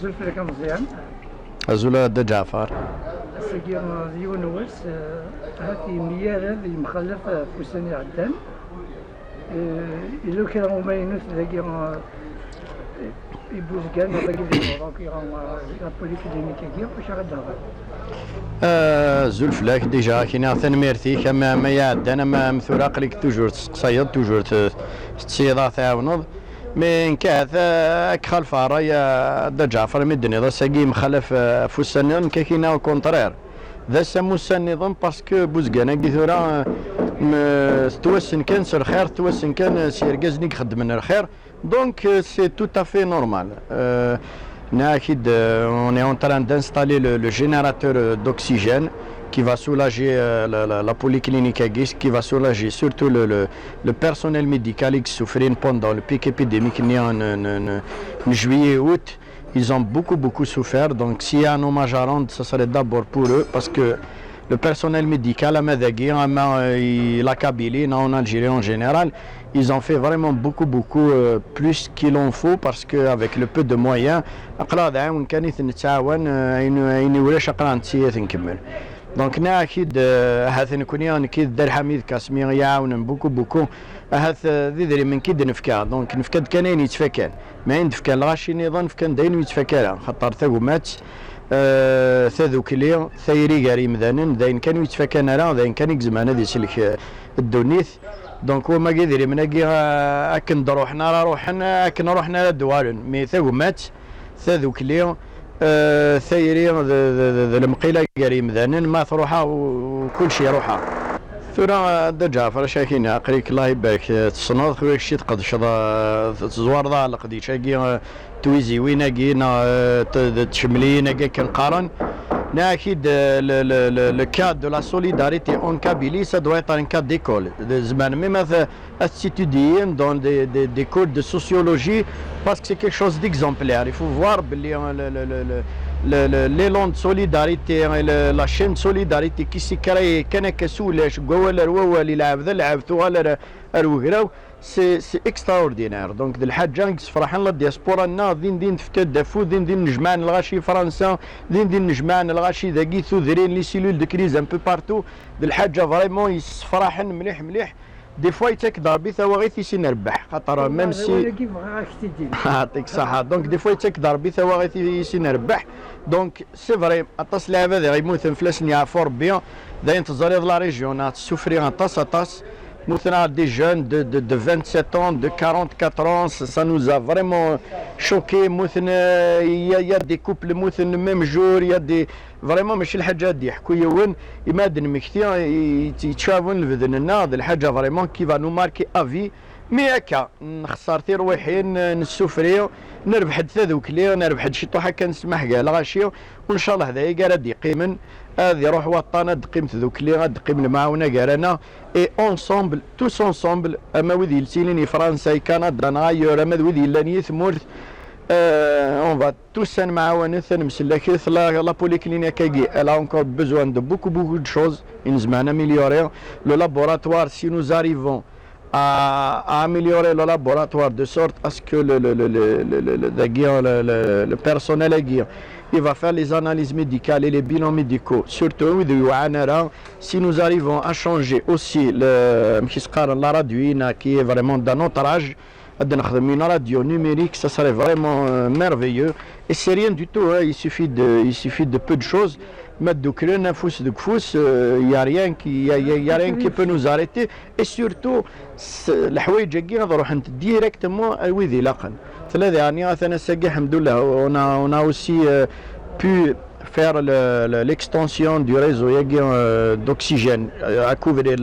زلف لك مزيان أزولا دا جعفر سيكي ديون واس هاتي ميارة ذي مخلف فوساني عدان إلو كان غمينوث ذاكي يبوز كان ذاكي ذي وراكي غابولي كلينيكي واش غدهضر زلف لك ديجا كينا ثنميرتي كما ما يعدان ما مثوراق لك توجور تسقصيض توجور تسيضا تعاونض من كاث خلف رايا دا جعفر مدني ذا ساقي مخلف فوسانيون كينا وكونترير ذا سمو النظام باسكو بوزكانا كيثورا توسن كان سر خير توسن كان سير كازنيك خدم الخير دونك سي تو تافي نورمال ناكيد on est en train d'installer le générateur d'oxygène qui va soulager la polyclinique à Guis, qui va soulager surtout le personnel médical qui souffrait pendant le pic épidémique en juillet-août. Ils ont beaucoup souffert, donc s'il y a un hommage à rendre, ce serait d'abord pour eux, parce que le personnel médical à Medagui, la Kabylie, en Algérie en général, ils ont fait vraiment beaucoup plus qu'il en faut, parce qu'avec le peu de moyens, دونك نا اكيد هاث نكوني اكيد دار حميد كاسمي يعاون بوكو هاث ذي من كيد نفكا دونك نفكاد كانين يتفكان ما يندفكا الغاشي نظام كان داين يتفكا خاطر ثقومات ثاذو كلي ثايري غاري مذانن داين كانوا يتفكان راه داين كان يكزمان هذه سلك الدونيث دونك هو ما قادر من اكن روحنا روحنا اكن روحنا للدوالن مي ثقومات ثاذو كلي ثايري المقيله قريم ذنن ما تروحها وكل شيء روحها ثورا دا جعفر شاكينا قريك الله يبارك تصنض خويك شي تقد شضا تزوار ضا لقدي شاكي تويزي وينا كينا تشملينا كنقارن نا اكيد le cas de la solidarité en Kabylie ça doit être un cas d'école زمان même étudier dans des cours de sociologie parce que c'est quelque chose d'exemplaire il faut voir l'élan de solidarité la chaîne de solidarité qui s'est créée كان كسولاش قوال روا اللي لعبتو على الوغراو سي اكستراوردينير دونك الحاجه فرحان لا دياسبورا نا دين تفكاد دافو دين نجمعن الغاشي فرنسا دين نجمعن الغاشي ذاكي ثوذرين لي سيلول دو كريز ان بو بارتو الحاجه فريمون يفرحن مليح دي فوا يتكدر بثواغيث يسين ربح خاطر ميم سي يعطيك الصحه دونك دي فوا يتكدر بثواغيث يسين ربح دونك سي فري اطاس لعبه ذا يموت فلاسني عفو ربي داين تزريض لا ريجيون تسوفري اطاس مثلا des jeunes de 27 ans, de 44 ans, ça nous a vraiment choqué. Il y a des couples le même jour, il y a des vraiment ماشي الحاجات دي يحكوا يوون يمادن مكثير يتشافون البذننا هذه الحاجه فريمون كي فا نو ماركي افي مي هكا خسرتي رويحين نسوفريو نربح ثاذوك لي نربح شي طوحه كنسمح كاع الغاشيو وان شاء الله هذايا كاع راه يقيمن هذه روح وطنه دقيم ذوك اللي غتقيم المعاونه كاعنا اي اونسومبل توس اونسومبل اما وذي لسيني فرنسا كندا نغاير اما وذي لاني ثمورت اون فا توس نمعاون نمسلك لا بوليكلينيك كي elle a encore besoin de beaucoup de choses in زمان améliorer le laboratoire si nous arrivons à améliorer le laboratoire de sorte à ce que le personnel il va faire les analyses médicales et les bilans médicaux. Surtout, si nous arrivons à changer aussi la radio qui est vraiment dans notre âge, une radio numérique, ça serait vraiment merveilleux. Et c'est rien du tout, hein. Il suffit de peu de choses. Il n'y a rien qui peut nous arrêter. Et surtout, الحوايج كي نروح directement à وذي لقن. ثلاثة يعني أنا ساقي الحمد لله on a aussi pu faire l'extension du réseau d'oxygène à couvrir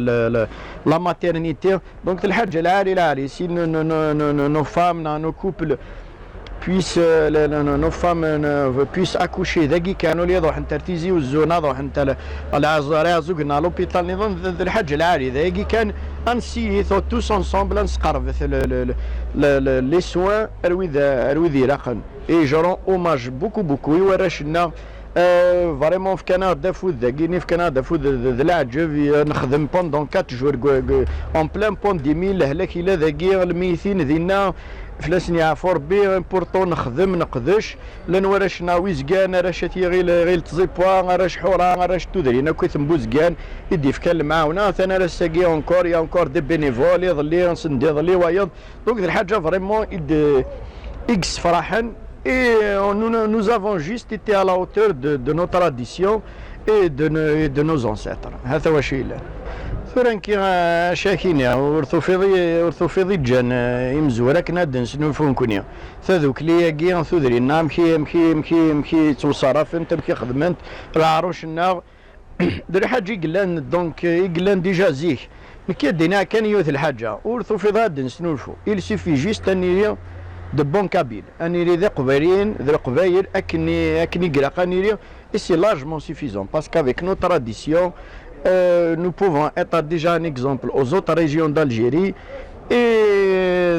la maternité. Donc الحاجة العالي si nos femmes, nos couples nos femmes puissent accoucher ذاكي كانوا اللي يروح ترتيزي والزونه يروح انت العزارة زوجنا لوبيتال نظام الحاج العالي ذاكي كان انسي توس انسومبل نسقرب لي سوان اروي رقم اي جورون اوماج بوكو يورشنا فريمون في كندا فوت ذاكيني في كندا فوت العجب نخدم بوندون 4 جور اون بلان بونديمي لهلاك الى ذاكي الميثين دينا فلاسني عفو ربي امبورطون نخدم نقدش لان ورا شناوي زكان راه شاتي غير تزيبوا راه شحورا راه تودرينا كيت مبوزكان يدي فكان المعاونه ثاني راه ساكي اونكور يا اونكور دي بينيفول يضلي نسندي يضلي وايض دونك الحاجه فريمون اكس فرحا. Et nous avons juste été à la hauteur de nos traditions et de nos ancêtres. هذا هو الشيء. ثورا كي شاكينا ورثوفيضي جان يمزورا كنا دنسنو فونكونيا ثذوك لي كي ثودري نام مخي توصرف انت مخي خدمنت العروش النار در حاجه قلان دونك قلان ديجا زيك مكي دينا كان يوث الحاجه ورثوفيضا دنسنو الفو il suffit juste اني de bons cabines. Aniré des Qoubaïrines, des Qoubaïr, Akni Grakaniri, et c'est largement suffisant parce qu'avec nos traditions, nous pouvons être déjà un exemple aux autres régions d'Algérie. Et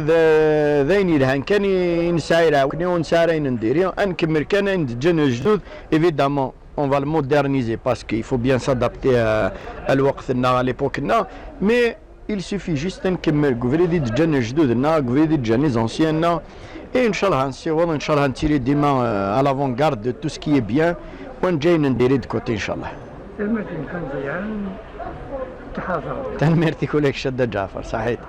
évidemment, on va le moderniser parce qu'il faut bien s'adapter à l'époque. Mais il suffit juste نكمل قفريدي تجانا جدودنا قفريدي تجانا les anciens et inchallah نسيروا inchallah نتيري ديما à l'avant-garde de tout ce qui est bien ونجاي نديري de côté inchallah. المرتي كان زيان تحافظ. تنمرتي كلك شدة جعفر صحيح.